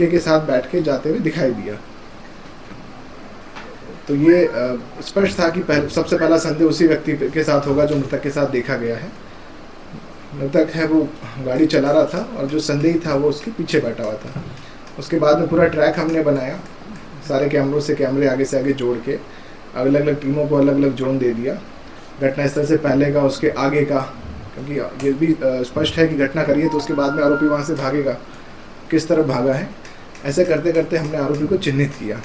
के साथ बैठ के जाते हुए दिखाई दिया। तो ये स्पष्ट था कि सबसे पहला संदेह उसी व्यक्ति के साथ होगा जो मृतक के साथ देखा गया है। मृतक है वो गाड़ी चला रहा था और जो संदेही था वो उसके पीछे बैठा हुआ था। उसके बाद में पूरा ट्रैक हमने बनाया, सारे कैमरों से कैमरे आगे से आगे जोड़ के अलग अलग टीमों को अलग अलग जोन दे दिया। घटनास्थल से पहले का, उसके आगे का, क्योंकि ये भी स्पष्ट है कि घटना करी है तो उसके बाद में आरोपी वहाँ से भागेगा, किस तरफ भागा है। ऐसे करते करते हमने आरोपी को चिन्हित किया।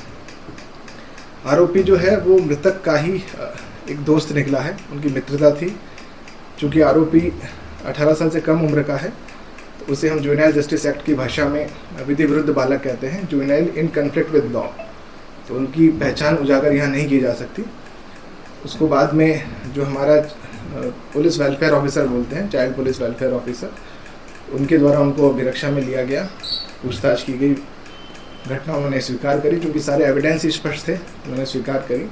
आरोपी जो है वो मृतक का ही एक दोस्त निकला है, उनकी मित्रता थी। चूँकि आरोपी 18 साल से कम उम्र का है तो उसे हम जुवेनाइल जस्टिस एक्ट की भाषा में विधि विरुद्ध बालक कहते हैं, juvenile in conflict with law. तो उनकी पहचान उजागर यहाँ नहीं की जा सकती। उसको बाद में जो हमारा पुलिस वेलफेयर ऑफिसर बोलते हैं, चाइल्ड पुलिस वेलफेयर ऑफिसर, उनके द्वारा उनको अभिरक्षा में लिया गया, पूछताछ की गई। घटना उन्होंने स्वीकार करी, क्योंकि सारे एविडेंस स्पष्ट थे, उन्होंने स्वीकार करी।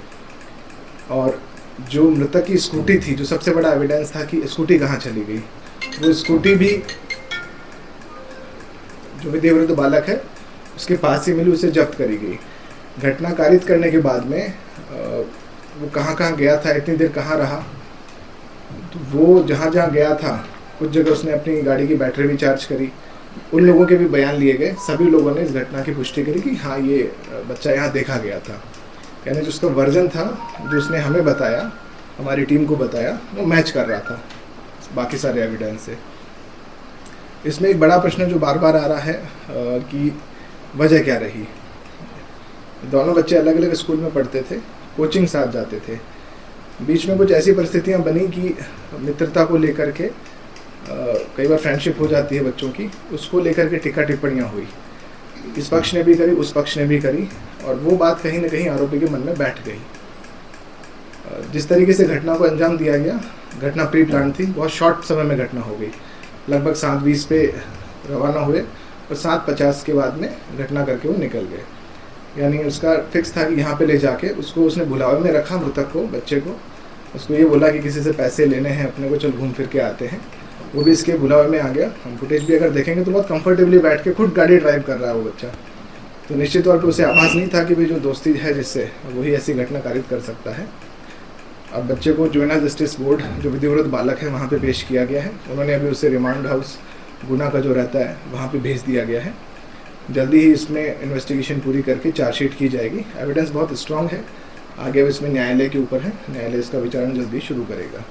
और जो मृतक की स्कूटी थी, जो सबसे बड़ा एविडेंस था कि स्कूटी कहाँ चली गई, वो स्कूटी भी जो विधि विरुद्ध बालक है उसके पास ही मिली, उसे जब्त करी गई। घटना कारित करने के बाद में वो कहाँ कहाँ गया था, इतनी देर कहाँ रहा, तो वो जहाँ जहाँ गया था कुछ जगह उसने अपनी गाड़ी की बैटरी भी चार्ज करी। उन लोगों के भी बयान लिए गए। सभी लोगों ने इस घटना की पुष्टि करी कि हाँ ये बच्चा यहाँ देखा गया था। यानी जो उसका वर्जन था, जो उसने हमें बताया, हमारी टीम को बताया, वो मैच कर रहा था बाकी सारे एविडेंस से। इसमें एक बड़ा प्रश्न जो बार बार आ रहा है कि वजह क्या रही। दोनों बच्चे अलग अलग स्कूल में पढ़ते थे, कोचिंग साथ जाते थे। बीच में कुछ ऐसी परिस्थितियां बनी कि मित्रता को लेकर के कई बार फ्रेंडशिप हो जाती है बच्चों की, उसको लेकर के टिक्का टिप्पणियां हुई। इस पक्ष ने भी करी, उस पक्ष ने भी करी, और वो बात कहीं ना कहीं आरोपी के मन में बैठ गई। जिस तरीके से घटना को अंजाम दिया गया, घटना प्री प्लान थी, बहुत शॉर्ट समय में घटना हो गई। लगभग 7:20 पे रवाना हुए और 7:50 के बाद में घटना करके वो निकल गए। यानी उसका फिक्स था कि यहाँ पे ले जाके उसको उसने बुलावे में रखा, मृतक को, बच्चे को। उसको ये बोला कि किसी से पैसे लेने हैं अपने को, चल घूम फिर के आते हैं। वो भी इसके बुलावे में आ गया। हम फुटेज भी अगर देखेंगे तो बहुत कंफर्टेबली बैठ के खुद गाड़ी ड्राइव कर रहा है वो बच्चा। तो निश्चित तौर पर उसे आभास नहीं था कि भाई जो दोस्ती है जिससे, वही ऐसी घटना कारित कर सकता है। अब बच्चे को जुवेनाइल जस्टिस बोर्ड, जो विधि विरुद्ध बालक है, वहाँ पे पेश किया गया है। उन्होंने अभी उसे रिमांड हाउस गुना का जो रहता है वहाँ पे भेज दिया गया है। जल्दी ही इसमें इन्वेस्टिगेशन पूरी करके चार्जशीट की जाएगी। एविडेंस बहुत स्ट्रांग है, आगे इसमें न्यायालय के ऊपर है, न्यायालय इसका विचारण जल्दी शुरू करेगा।